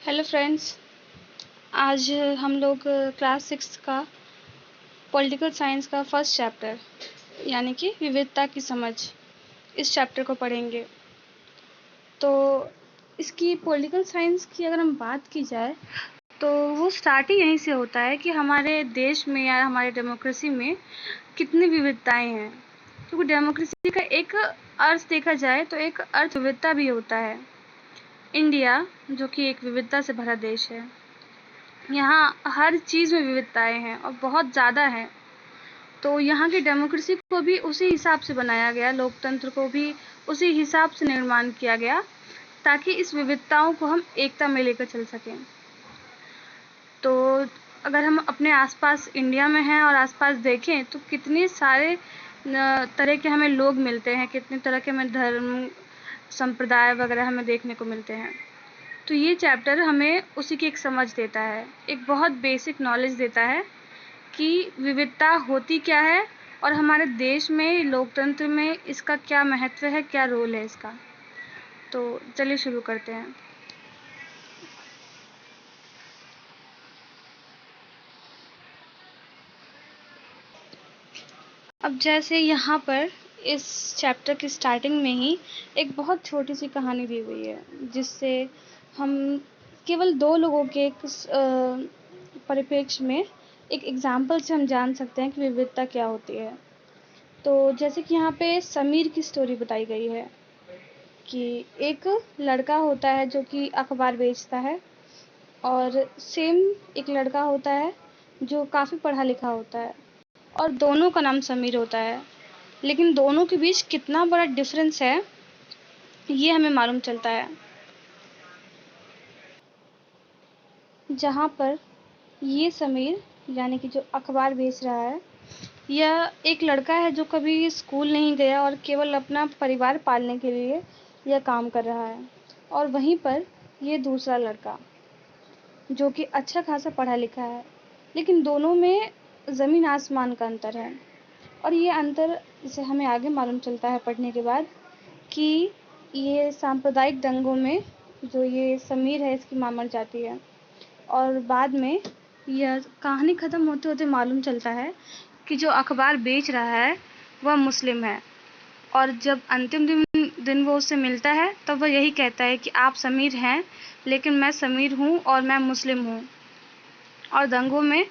Hello friends. आज हम लोग क्लास 6 का पॉलिटिकल साइंस का फर्स्ट चैप्टर यानी कि विविधता की समझ इस चैप्टर को पढ़ेंगे। तो इसकी पॉलिटिकल साइंस की अगर हम बात की जाए तो वो स्टार्ट ही यहीं से होता है कि हमारे देश में या हमारे डेमोक्रेसी में कितनी विविधताएं हैं। क्योंकि डेमोक्रेसी का एक अर्थ देखा जाए तो एक अर्थ विविधता भी होता है। इंडिया जो कि एक विविधता से भरा देश है, यहाँ हर चीज़ में विविधताएं हैं और बहुत ज़्यादा हैं। तो यहाँ की डेमोक्रेसी को भी उसी हिसाब से बनाया गया, लोकतंत्र को भी उसी हिसाब से निर्माण किया गया ताकि इस विविधताओं को हम एकता में लेकर चल सकें। तो अगर हम अपने आसपास इंडिया में हैं और आसपास देखें तो कितने सारे तरह के हमें लोग मिलते हैं, कितने तरह के हमें धर्म संप्रदाय वगैरह हमें देखने को मिलते हैं। तो ये चैप्टर हमें उसी की एक समझ देता है, एक बहुत बेसिक नॉलेज देता है कि विविधता होती क्या है और हमारे देश में लोकतंत्र में इसका क्या महत्व है, क्या रोल है इसका। तो चलिए शुरू करते हैं। अब जैसे यहाँ पर इस चैप्टर की स्टार्टिंग में ही एक बहुत छोटी सी कहानी दी हुई है, जिससे हम केवल दो लोगों के एक परिप्रेक्ष्य में एक एग्जाम्पल से हम जान सकते हैं कि विविधता क्या होती है। तो जैसे कि यहाँ पे समीर की स्टोरी बताई गई है कि एक लड़का होता है जो कि अखबार बेचता है और सेम एक लड़का होता है जो काफ़ी पढ़ा लिखा होता है और दोनों का नाम समीर होता है। लेकिन दोनों के बीच कितना बड़ा डिफरेंस है ये हमें मालूम चलता है। जहाँ पर ये समीर यानी कि जो अखबार बेच रहा है, यह एक लड़का है जो कभी स्कूल नहीं गया और केवल अपना परिवार पालने के लिए यह काम कर रहा है। और वहीं पर ये दूसरा लड़का जो कि अच्छा खासा पढ़ा लिखा है, लेकिन दोनों में ज़मीन आसमान का अंतर है। और ये अंतर जैसे हमें आगे मालूम चलता है पढ़ने के बाद कि ये सांप्रदायिक दंगों में जो ये समीर है इसकी मां मर जाती है और बाद में यह कहानी ख़त्म होते होते मालूम चलता है कि जो अखबार बेच रहा है वह मुस्लिम है। और जब अंतिम दिन वो उससे मिलता है तब वह यही कहता है कि आप समीर हैं, लेकिन मैं समीर हूँ और मैं मुस्लिम हूँ और दंगों में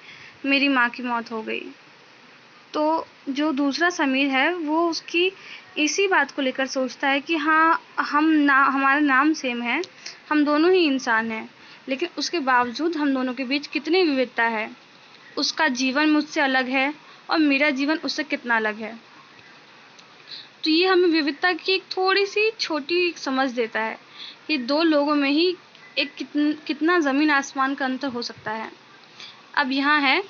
मेरी माँ की मौत हो गई। तो जो दूसरा समीर है वो उसकी इसी बात को लेकर सोचता है कि हाँ, हमारा नाम सेम है, हम दोनों ही इंसान हैं, लेकिन उसके बावजूद हम दोनों के बीच कितनी विविधता है। उसका जीवन मुझसे अलग है और मेरा जीवन उससे कितना अलग है। तो ये हमें विविधता की एक थोड़ी सी छोटी समझ देता है कि दो लोगों में ही एक कितना ज़मीन आसमान का अंतर हो सकता है। अब यहाँ है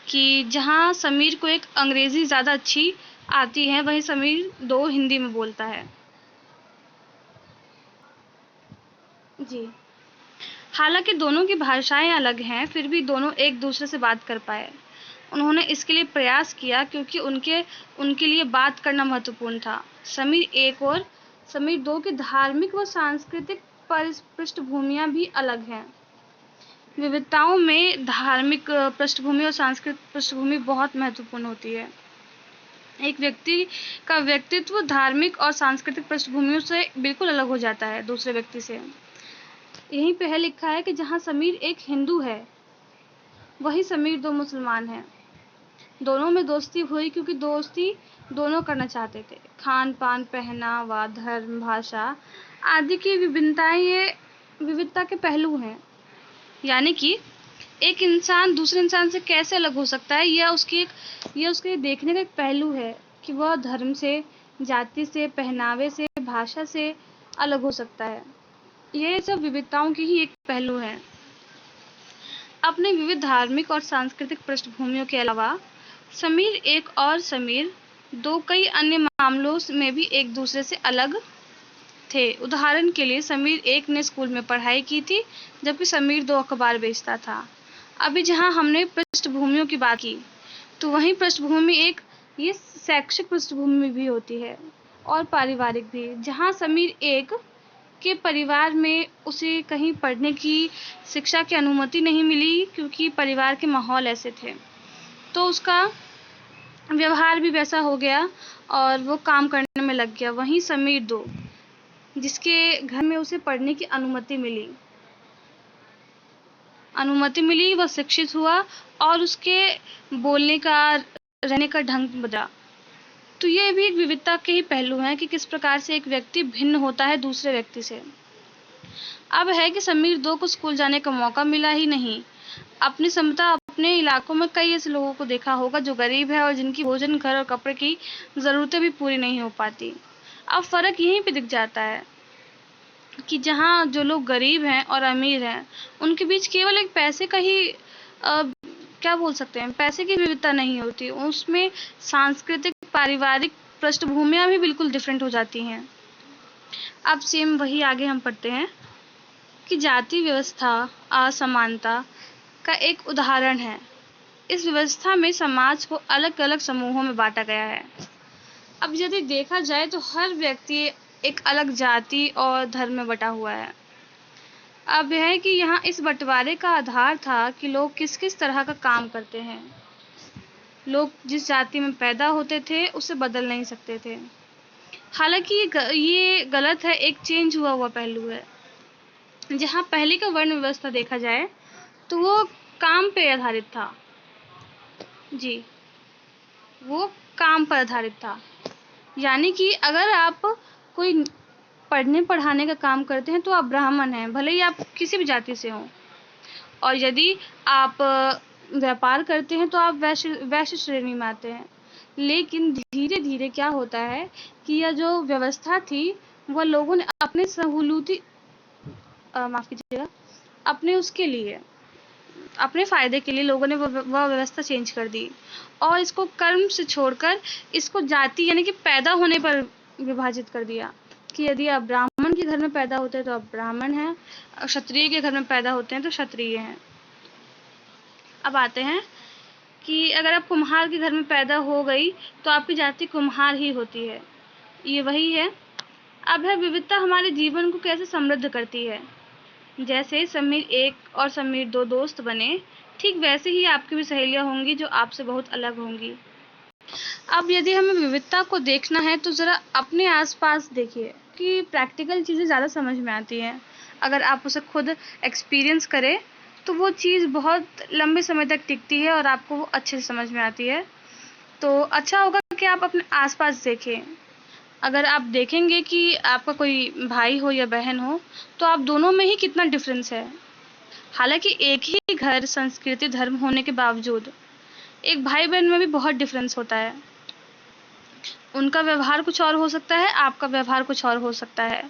कि जहाँ समीर को एक अंग्रेज़ी ज़्यादा अच्छी आती है, वहीं समीर दो हिंदी में बोलता है। जी, हालांकि दोनों की भाषाएं अलग हैं, फिर भी दोनों एक दूसरे से बात कर पाए। उन्होंने इसके लिए प्रयास किया क्योंकि उनके लिए बात करना महत्वपूर्ण था। समीर एक और समीर दो की धार्मिक व सांस्कृतिक पृष्ठभूमियां भी अलग हैं। विविधताओं में धार्मिक पृष्ठभूमि और सांस्कृतिक पृष्ठभूमि बहुत महत्वपूर्ण होती है। एक व्यक्ति का व्यक्तित्व धार्मिक और सांस्कृतिक पृष्ठभूमियों से बिल्कुल अलग हो जाता है दूसरे व्यक्ति से। यहीं पे है लिखा है कि जहाँ समीर एक हिंदू है, वही समीर दो मुसलमान हैं। दोनों में दोस्ती हुई क्योंकि दोस्ती दोनों करना चाहते थे। खान पान, पहनावा, धर्म, भाषा आदि की विभिन्नताएं ये विविधता के पहलू हैं। यानी कि एक इंसान दूसरे इंसान से कैसे अलग हो सकता है, यह उसके देखने का एक पहलू है कि वह धर्म से, जाति से, पहनावे से, भाषा से अलग हो सकता है। ये सब विविधताओं की ही एक पहलू है। अपने विविध धार्मिक और सांस्कृतिक पृष्ठभूमियों के अलावा समीर दो कई अन्य मामलों में भी एक दूसरे से अलग थे। उदाहरण के लिए समीर एक ने स्कूल में पढ़ाई की थी, जबकि समीर दो अखबार बेचता था। अभी जहाँ हमने पृष्ठभूमियों की बात की, तो वहीं पृष्ठभूमि एक ये शैक्षिक पृष्ठभूमि भी होती है और पारिवारिक भी। जहाँ समीर एक के परिवार में उसे कहीं पढ़ने की शिक्षा की अनुमति नहीं मिली, क्योंकि परिवार के माहौल ऐसे थे। तो उसका व्यवहार भी वैसा हो गया और वो काम करने में लग गया। वहीं समीर 2, जिसके घर में उसे पढ़ने की अनुमति मिली, वह शिक्षित हुआ और उसके बोलने का, रहने का ढंग बदला। तो ये भी एक विविधता के ही पहलू हैं कि किस प्रकार से एक व्यक्ति भिन्न होता है दूसरे व्यक्ति से। अब है कि समीर 2 को स्कूल जाने का मौका मिला ही नहीं। अपनी क्षमता अपने इलाकों में कई ऐसे लोगों को देखा होगा जो गरीब है और जिनकी भोजन, घर और कपड़े की ज़रूरतें भी पूरी नहीं हो पाती। अब फ़र्क यहीं पे दिख जाता है कि जहाँ जो लोग गरीब हैं और अमीर हैं, उनके बीच केवल एक पैसे का ही क्या बोल सकते हैं, पैसे की विविधता नहीं होती, उसमें सांस्कृतिक, पारिवारिक पृष्ठभूमियाँ भी बिल्कुल डिफरेंट हो जाती हैं। अब सेम वही आगे हम पढ़ते हैं कि जाति व्यवस्था असमानता का एक उदाहरण है। इस व्यवस्था में समाज को अलग-अलग समूहों में बांटा गया है। अब यदि देखा जाए तो हर व्यक्ति एक अलग जाति और धर्म में बटा हुआ है। अब यह है कि यहाँ इस बंटवारे का आधार था कि लोग किस-किस तरह का काम करते हैं। लोग जिस जाति में पैदा होते थे उसे बदल नहीं सकते थे। हालांकि ये गलत है, एक चेंज हुआ पहलू है। जहाँ पहले का वर्ण व्यवस्था देखा जाए तो वो काम पे आधारित था। जी, वो काम पर आधारित था। यानी कि अगर आप कोई पढ़ने पढ़ाने का काम करते हैं तो आप ब्राह्मण हैं, भले ही आप किसी भी जाति से हों। और यदि आप व्यापार करते हैं तो आप वैश्य श्रेणी में आते हैं। लेकिन धीरे धीरे क्या होता है कि यह जो व्यवस्था थी वह लोगों ने अपने सहूलूती माफ़ कीजिएगा, अपने उसके लिए, अपने फ़ायदे के लिए लोगों ने वह व्यवस्था चेंज कर दी और इसको कर्म से छोड़कर इसको जाति यानी कि पैदा होने पर विभाजित कर दिया कि यदि आप ब्राह्मण के घर में पैदा होते हैं तो आप ब्राह्मण हैं, क्षत्रिय के घर में पैदा होते हैं तो क्षत्रिय हैं। अब आते हैं कि अगर आप कुम्हार के घर में पैदा हो गई तो आपकी जाति कुम्हार ही होती है। ये वही है। अब है विविधता हमारे जीवन को कैसे समृद्ध करती है। जैसे समीर 1 और समीर 2 दोस्त बने, ठीक वैसे ही आपकी भी सहेलियां होंगी जो आपसे बहुत अलग होंगी। अब यदि हमें विविधता को देखना है तो ज़रा अपने आसपास देखिए कि प्रैक्टिकल चीज़ें ज़्यादा समझ में आती हैं। अगर आप उसे खुद एक्सपीरियंस करें तो वो चीज़ बहुत लंबे समय तक टिकती है और आपको वो अच्छे से समझ में आती है। तो अच्छा होगा कि आप अपने आसपास देखें। अगर आप देखेंगे कि आपका कोई भाई हो या बहन हो तो आप दोनों में ही कितना डिफरेंस है। हालांकि एक ही घर, संस्कृति, धर्म होने के बावजूद एक भाई बहन में भी बहुत डिफरेंस होता है। उनका व्यवहार कुछ और हो सकता है, आपका व्यवहार कुछ और हो सकता है।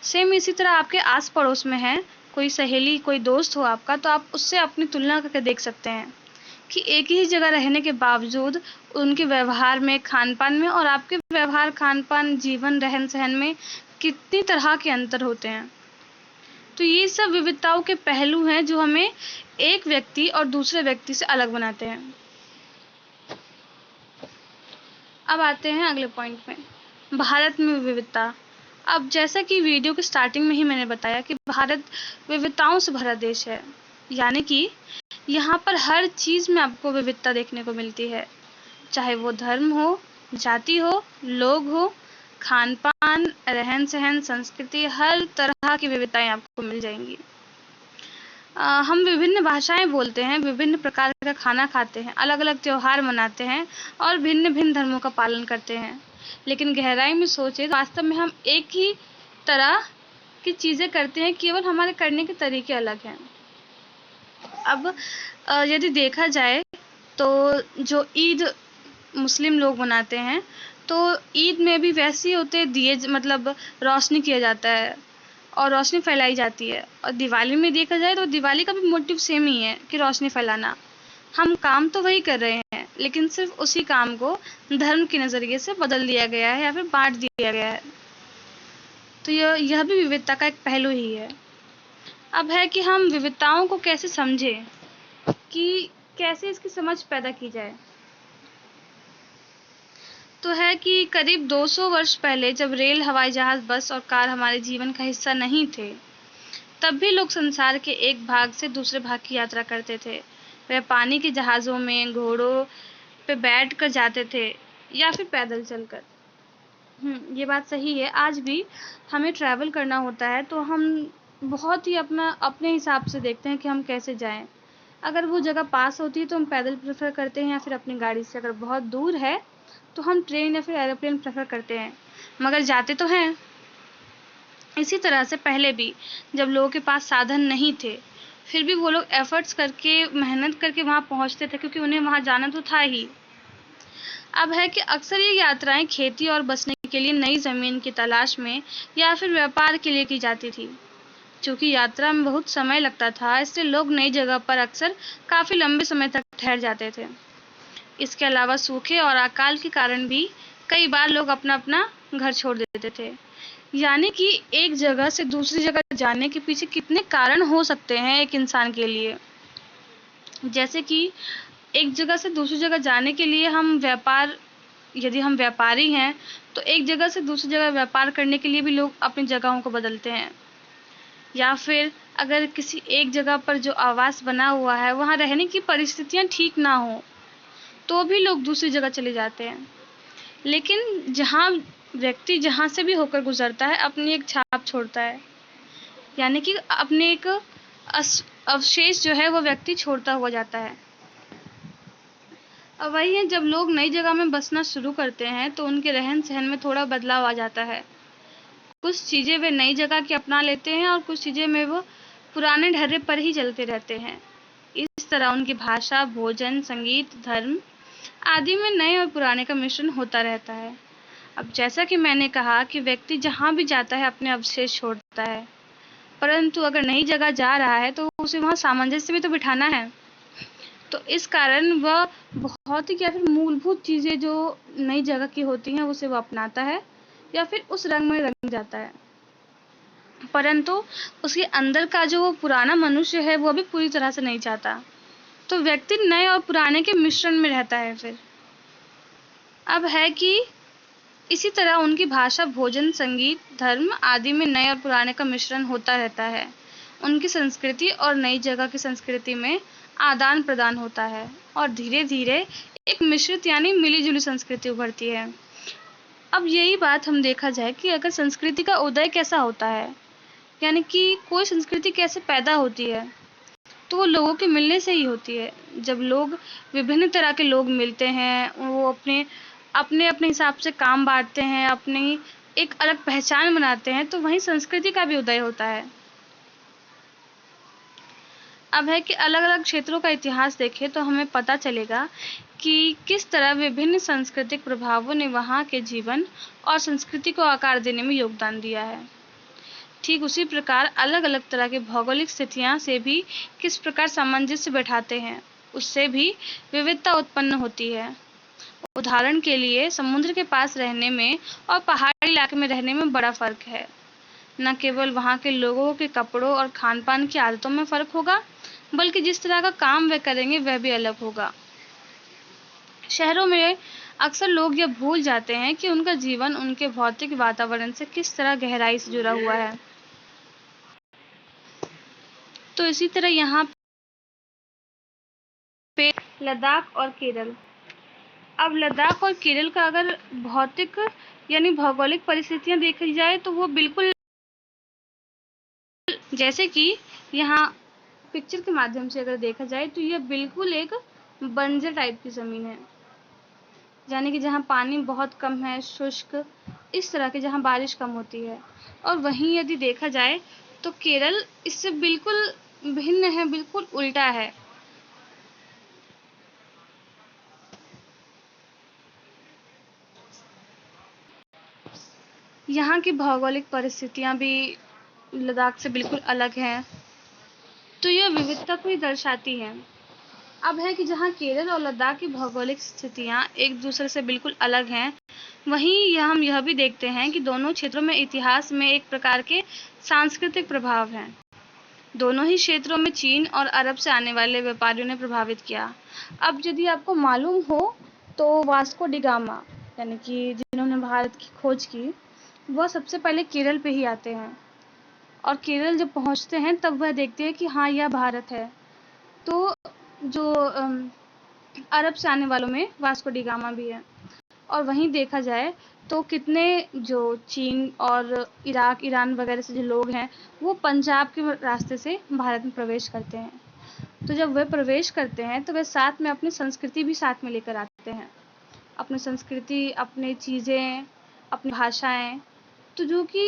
सेम इसी तरह आपके आस पड़ोस में है कोई सहेली, कोई दोस्त हो आपका, तो आप उससे अपनी तुलना करके देख सकते हैं कि एक ही जगह रहने के बावजूद उनके व्यवहार में, खान पान में और आपके व्यवहार, खान पान, जीवन, रहन सहन में कितनी तरह के अंतर होते हैं। तो ये सब विविधताओं के पहलू हैं जो हमें एक व्यक्ति और दूसरे व्यक्ति से अलग बनाते हैं। अब आते हैं अगले पॉइंट में, भारत में विविधता। अब जैसा कि वीडियो के स्टार्टिंग में ही मैंने बताया कि भारत विविधताओं से भरा देश है। यानी कि यहाँ पर हर चीज़ में आपको विविधता देखने को मिलती है, चाहे वो धर्म हो, जाति हो, लोग हो, खान पान, रहन सहन, संस्कृति, हर तरह की विविधताएं आपको मिल जाएंगी। हम विभिन्न भाषाएं बोलते हैं, विभिन्न प्रकार का खाना खाते हैं, अलग अलग त्योहार मनाते हैं और भिन्न भिन्न धर्मों का पालन करते हैं। लेकिन गहराई में सोचें तो वास्तव में हम एक ही तरह की चीज़ें करते हैं, केवल हमारे करने के तरीके अलग हैं। अब यदि देखा जाए तो जो ईद मुस्लिम लोग मनाते हैं तो ईद में भी वैसे ही होते दिए, मतलब रोशनी किया जाता है और रोशनी फैलाई जाती है। और दिवाली में देखा जाए तो दिवाली का भी मोटिव सेम ही है कि रोशनी फैलाना। हम काम तो वही कर रहे हैं लेकिन सिर्फ उसी काम को धर्म के नज़रिए से बदल दिया गया है या फिर बांट दिया गया है। तो यह भी विविधता का एक पहलू ही है। अब है कि हम विविधताओं को कैसे समझें, कि कैसे इसकी समझ पैदा की जाए। तो है कि करीब 200 वर्ष पहले जब रेल, हवाई जहाज़, बस और कार हमारे जीवन का हिस्सा नहीं थे, तब भी लोग संसार के एक भाग से दूसरे भाग की यात्रा करते थे। वह पानी के जहाज़ों में, घोड़ों पे बैठकर जाते थे या फिर पैदल चलकर। ये बात सही है। आज भी हमें ट्रैवल करना होता है तो हम बहुत ही अपने हिसाब से देखते हैं कि हम कैसे जाएँ। अगर वो जगह पास होती है तो हम पैदल प्रेफ़र करते हैं या फिर अपनी गाड़ी से। अगर बहुत दूर है तो हम ट्रेन या फिर एरोप्लेन प्रेफ़र करते हैं, मगर जाते तो हैं। इसी तरह से पहले भी जब लोगों के पास साधन नहीं थे, फिर भी वो लोग एफ़र्ट्स करके, मेहनत करके वहाँ पहुँचते थे क्योंकि उन्हें वहाँ जाना तो था ही। अब है कि अक्सर ये यात्राएँ खेती और बसने के लिए नई ज़मीन की तलाश में या फिर व्यापार के लिए की जाती थी। चूँकि यात्रा में बहुत समय लगता था, इसलिए लोग नई जगह पर अक्सर काफ़ी लंबे समय तक ठहर जाते थे। इसके अलावा सूखे और अकाल के कारण भी कई बार लोग अपना-अपना घर छोड़ देते थे। यानी कि एक जगह से दूसरी जगह जाने के पीछे कितने कारण हो सकते हैं एक इंसान के लिए। जैसे कि एक जगह से दूसरी जगह जाने के लिए यदि हम व्यापारी हैं, तो एक जगह से दूसरी जगह व्यापार करने के लिए भी लोग अपनी जगहों को बदलते हैं। या फिर अगर किसी एक जगह पर जो आवास बना हुआ है, वहाँ रहने की परिस्थितियाँ ठीक ना हों, तो भी लोग दूसरी जगह चले जाते हैं। लेकिन व्यक्ति जहाँ से भी होकर गुज़रता है, अपनी एक छाप छोड़ता है। यानी कि अपने एक अवशेष जो है वो व्यक्ति छोड़ता हुआ जाता है। अब वही है, जब लोग नई जगह में बसना शुरू करते हैं तो उनके रहन-सहन में थोड़ा बदलाव आ जाता है। कुछ चीज़ें वे नई जगह की अपना लेते हैं और कुछ चीज़ें में वो पुराने ढर्रे पर ही चलते रहते हैं। इस तरह उनकी भाषा, भोजन, संगीत, धर्म आदि में नए और पुराने का मिश्रण होता रहता है। अब जैसा कि मैंने कहा कि व्यक्ति जहाँ भी जाता है अपने अवशेष छोड़ता है, परंतु अगर नई जगह जा रहा है तो उसे वहाँ सामंजस्य भी तो बिठाना है। तो इस कारण वह बहुत ही या फिर मूलभूत चीज़ें जो नई जगह की होती हैं उसे वो अपनाता है या फिर उस रंग में रंग जाता है। परंतु उसके अंदर का जो पुराना मनुष्य है वो भी पूरी तरह से नहीं चाहता। तो व्यक्ति नए और पुराने के मिश्रण में रहता है फिर। अब है कि इसी तरह उनकी भाषा, भोजन, संगीत, धर्म आदि में नए और पुराने का मिश्रण होता रहता है। उनकी संस्कृति और नई जगह की संस्कृति में आदान-प्रदान होता है और धीरे-धीरे एक मिश्रित यानी मिली-जुली संस्कृति उभरती है। अब यही बात हम देखा जाए कि अगर संस्कृति का उदय कैसा होता है, यानी कि कोई संस्कृति कैसे पैदा होती है, तो वो लोगों के मिलने से ही होती है। जब लोग विभिन्न तरह के लोग मिलते हैं, वो अपने हिसाब से काम बाँटते हैं, अपनी एक अलग पहचान बनाते हैं, तो वहीं संस्कृति का भी उदय होता है। अब है कि अलग-अलग क्षेत्रों का इतिहास देखें तो हमें पता चलेगा कि किस तरह विभिन्न सांस्कृतिक प्रभावों ने वहाँ के जीवन और संस्कृति को आकार देने में योगदान दिया है। ठीक उसी प्रकार अलग-अलग तरह की भौगोलिक स्थितियाँ से भी किस प्रकार सामंजस्य बैठाते हैं, उससे भी विविधता उत्पन्न होती है। उदाहरण के लिए समुद्र के पास रहने में और पहाड़ी इलाके में रहने में बड़ा फ़र्क है। न केवल वहाँ के लोगों के कपड़ों और खान-पान की आदतों में फ़र्क होगा, बल्कि जिस तरह का काम वे करेंगे वह भी अलग होगा। शहरों में अक्सर लोग यह भूल जाते हैं कि उनका जीवन उनके भौतिक वातावरण से किस तरह गहराई से जुड़ा हुआ है। तो इसी तरह यहाँ पे लद्दाख और केरल। अब लद्दाख और केरल का अगर भौतिक यानी भौगोलिक परिस्थितियाँ देखी जाए तो वो बिल्कुल जैसे कि यहाँ पिक्चर के माध्यम से अगर देखा जाए तो यह बिल्कुल एक बंजर टाइप की ज़मीन है। यानी कि जहाँ पानी बहुत कम है, शुष्क, इस तरह के जहाँ बारिश कम होती है। और वहीं यदि देखा जाए तो केरल इससे बिल्कुल भिन्न है, बिल्कुल उल्टा है। यहाँ की भौगोलिक परिस्थितियाँ भी लद्दाख से बिल्कुल अलग हैं, तो यह विविधता को ही दर्शाती हैं। अब है कि जहाँ केरल और लद्दाख की भौगोलिक स्थितियाँ एक दूसरे से बिल्कुल अलग हैं, वहीं हम यह भी देखते हैं कि दोनों क्षेत्रों में इतिहास में एक प्रकार के सांस्कृतिक प्रभाव हैं। दोनों ही क्षेत्रों में चीन और अरब से आने वाले व्यापारियों ने प्रभावित किया। अब यदि आपको मालूम हो तो वास्को डी गामा यानी कि जिन्होंने भारत की खोज की, वह सबसे पहले केरल पे ही आते हैं। और केरल जब पहुंचते हैं तब वह देखते हैं कि हाँ, यह भारत है। तो जो अरब से आने वालों में वास्को डी गामा भी है। और वहीं देखा जाए तो कितने जो चीन और इराक, ईरान वगैरह से जो लोग हैं, वो पंजाब के रास्ते से भारत में प्रवेश करते हैं। तो जब वे प्रवेश करते हैं तो वे साथ में अपनी संस्कृति भी साथ में लेकर आते हैं। अपनी संस्कृति, अपनी चीज़ें, अपनी भाषाएं। तो जो कि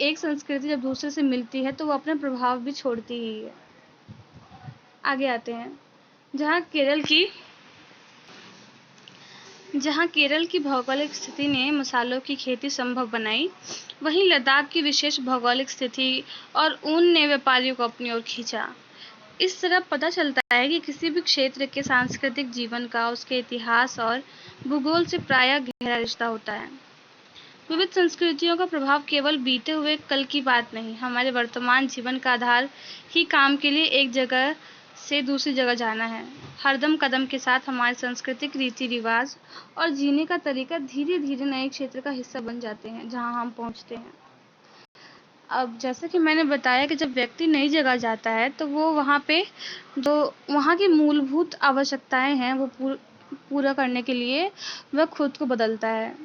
एक संस्कृति जब दूसरे से मिलती है तो वो अपना प्रभाव भी छोड़ती ही है। आगे आते हैं। जहाँ केरल की भौगोलिक स्थिति ने मसालों की खेती संभव बनाई, वहीं लद्दाख की विशेष भौगोलिक स्थिति और ऊन ने व्यापारियों को अपनी ओर खींचा। इस तरह पता चलता है कि किसी भी क्षेत्र के सांस्कृतिक जीवन का उसके इतिहास और भूगोल से प्रायः गहरा रिश्ता होता है। विविध संस्कृतियों का प्रभाव केवल बीते हुए कल की बात नहीं, हमारे वर्तमान जीवन का आधार ही काम के लिए एक जगह से दूसरी जगह जाना है। हरदम कदम के साथ हमारे सांस्कृतिक रीति रिवाज और जीने का तरीका धीरे धीरे नए क्षेत्र का हिस्सा बन जाते हैं जहां हम पहुंचते हैं। अब जैसा कि मैंने बताया कि जब व्यक्ति नई जगह जाता है तो वो वहाँ पे जो वहाँ की मूलभूत आवश्यकताएं हैं वो पूरा करने के लिए वह खुद को बदलता है।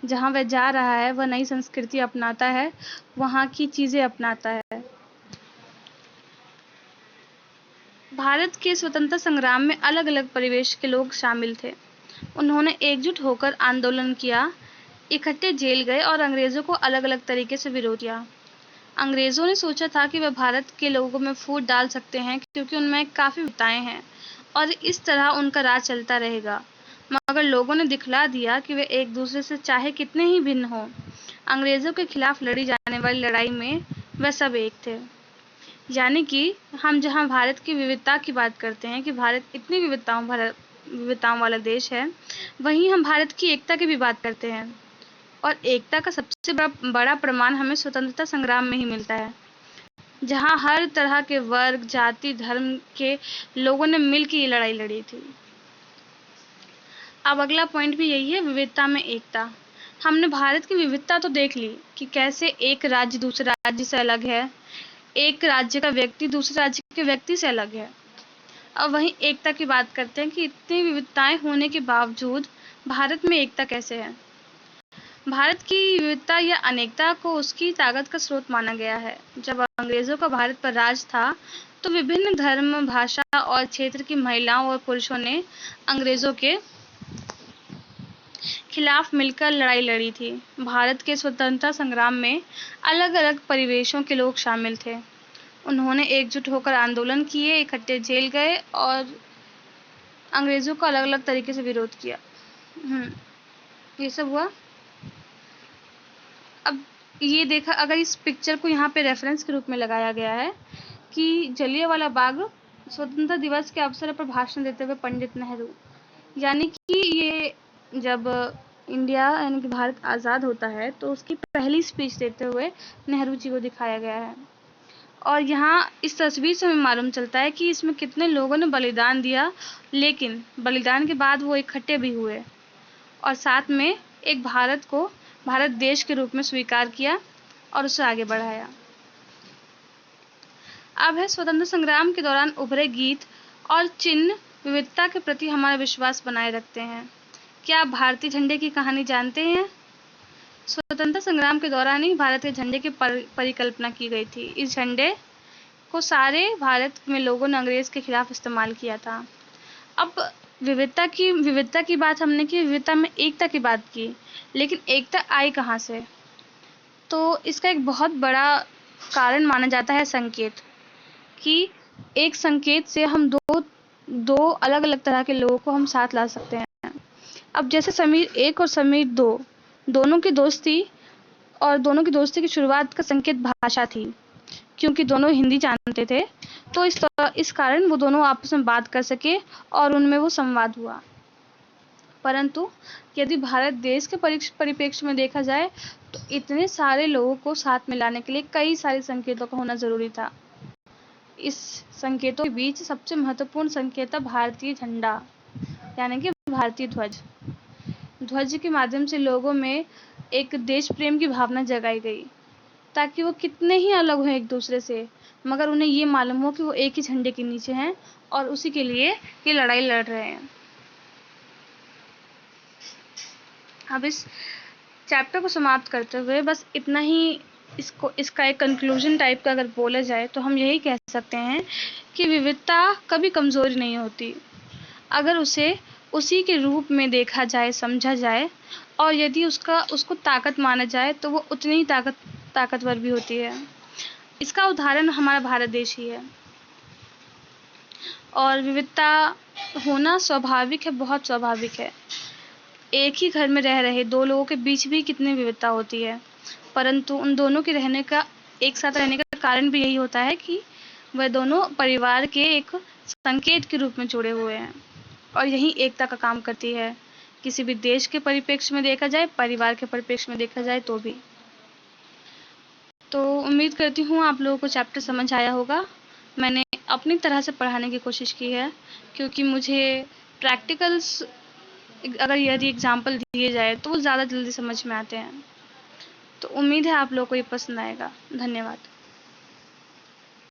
जहाँ वह जा रहा है वह नई संस्कृति अपनाता है, वहाँ की चीज़ें अपनाता है। भारत के स्वतंत्रता संग्राम में अलग अलग परिवेश के लोग शामिल थे। उन्होंने एकजुट होकर आंदोलन किया, इकट्ठे जेल गए और अंग्रेज़ों को अलग अलग तरीके से विरोध किया। अंग्रेज़ों ने सोचा था कि वह भारत के लोगों में फूट डाल सकते हैं क्योंकि उनमें काफ़ी विविधताएं हैं और इस तरह उनका राज चलता रहेगा। मगर लोगों ने दिखला दिया कि वे एक दूसरे से चाहे कितने ही भिन्न हों, अंग्रेज़ों के खिलाफ लड़ी जाने वाली लड़ाई में वह सब एक थे। यानी कि हम जहाँ भारत की विविधता की बात करते हैं कि भारत इतनी विविधताओं वाला देश है, वहीं हम भारत की एकता की भी बात करते हैं। और एकता का सबसे बड़ा प्रमाण हमें स्वतंत्रता संग्राम में ही मिलता है, जहाँ हर तरह के वर्ग, जाति, धर्म के लोगों ने मिलकर ये लड़ाई लड़ी थी। अब अगला पॉइंट भी यही है, विविधता में एकता। हमने भारत की विविधता तो देख ली कि कैसे एक राज्य दूसरे राज्य से अलग है, एक राज्य का व्यक्ति दूसरे राज्य के व्यक्ति से अलग है। अब वहीं एकता की बात करते हैं कि इतनी विविधताएं होने के बावजूद भारत में एकता कैसे है। भारत की विविधता या अनेकता को उसकी ताकत का स्रोत माना गया है। जब अंग्रेजों का भारत पर राज था तो विभिन्न धर्म, भाषा और क्षेत्र की महिलाओं और पुरुषों ने अंग्रेजों के खिलाफ मिलकर लड़ाई लड़ी थी। भारत के स्वतंत्रता संग्राम में अलग अलग परिवेशों के लोग शामिल थे। उन्होंने एकजुट होकर आंदोलन किए, इकट्ठे जेल गए और अंग्रेजों का अलग अलग तरीके से विरोध किया। ये सब हुआ। अब ये देखा, अगर इस पिक्चर को यहाँ पे रेफरेंस के रूप में लगाया गया है कि जलियांवाला बाग स्वतंत्रता दिवस के अवसर पर भाषण देते हुए पंडित नेहरू, यानी कि ये जब इंडिया यानी कि भारत आज़ाद होता है तो उसकी पहली स्पीच देते हुए नेहरू जी को दिखाया गया है। और यहाँ इस तस्वीर से हमें मालूम चलता है कि इसमें कितने लोगों ने बलिदान दिया, लेकिन बलिदान के बाद वो इकट्ठे भी हुए और साथ में एक भारत देश के रूप में स्वीकार किया और उसे आगे बढ़ाया। अब है स्वतंत्रता संग्राम के दौरान उभरे गीत और चिन्ह विविधता के प्रति हमारा विश्वास बनाए रखते हैं। क्या आप भारतीय झंडे की कहानी जानते हैं? स्वतंत्रता संग्राम के दौरान ही भारत के झंडे की परिकल्पना की गई थी। इस झंडे को सारे भारत में लोगों ने अंग्रेज के खिलाफ इस्तेमाल किया था। अब विविधता की बात हमने की, विविधता में एकता की बात की, लेकिन एकता आई कहाँ से? तो इसका एक बहुत बड़ा कारण माना जाता है संकेत, कि एक संकेत से हम दो अलग अलग तरह के लोगों को हम साथ ला सकते हैं। अब जैसे समीर 1 और समीर 2 दोनों की दोस्ती की शुरुआत का संकेत भाषा थी, क्योंकि दोनों हिंदी जानते थे। तो इस कारण वो दोनों आपस में बात कर सके और उनमें वो संवाद हुआ। परंतु यदि भारत देश के परिप्रेक्ष्य में देखा जाए तो इतने सारे लोगों को साथ में लाने के लिए कई सारे संकेतों का होना जरूरी था। इस संकेतों के बीच सबसे महत्वपूर्ण संकेत था भारतीय झंडा, यानी कि भारतीय ध्वज। ध्वज के माध्यम से लोगों में एक देश प्रेम की भावना जगाई गई, ताकि वो कितने ही अलग हों एक दूसरे से, मगर उन्हें ये मालूम हो कि वो एक ही झंडे के नीचे हैं और उसी के लिए ये लड़ाई लड़ रहे हैं। अब इस चैप्टर को समाप्त करते हुए बस इतना ही, इसका एक कंक्लूजन टाइप का अगर बोला जाए तो हम यही कह सकते हैं कि विविधता कभी कमज़ोरी नहीं होती, अगर उसे उसी के रूप में देखा जाए, समझा जाए, और यदि उसको ताकत माना जाए तो वो उतनी ही ताकतवर भी होती है। इसका उदाहरण हमारा भारत देश ही है। और विविधता होना स्वाभाविक है, बहुत स्वाभाविक है। एक ही घर में रह रहे दो लोगों के बीच भी कितनी विविधता होती है, परंतु उन दोनों के एक साथ रहने का कारण भी यही होता है कि वह दोनों परिवार के एक संकेत के रूप में जुड़े हुए हैं, और यही एकता का काम करती है। किसी भी देश के परिप्रेक्ष्य में देखा जाए, परिवार के परिप्रेक्ष्य में देखा जाए तो भी। तो उम्मीद करती हूँ आप लोगों को चैप्टर समझ आया होगा। मैंने अपनी तरह से पढ़ाने की कोशिश की है, क्योंकि मुझे प्रैक्टिकल्स अगर यदि एग्जाम्पल दिए जाए तो वो ज़्यादा जल्दी समझ में आते हैं। तो उम्मीद है आप लोगों को ये पसंद आएगा। धन्यवाद।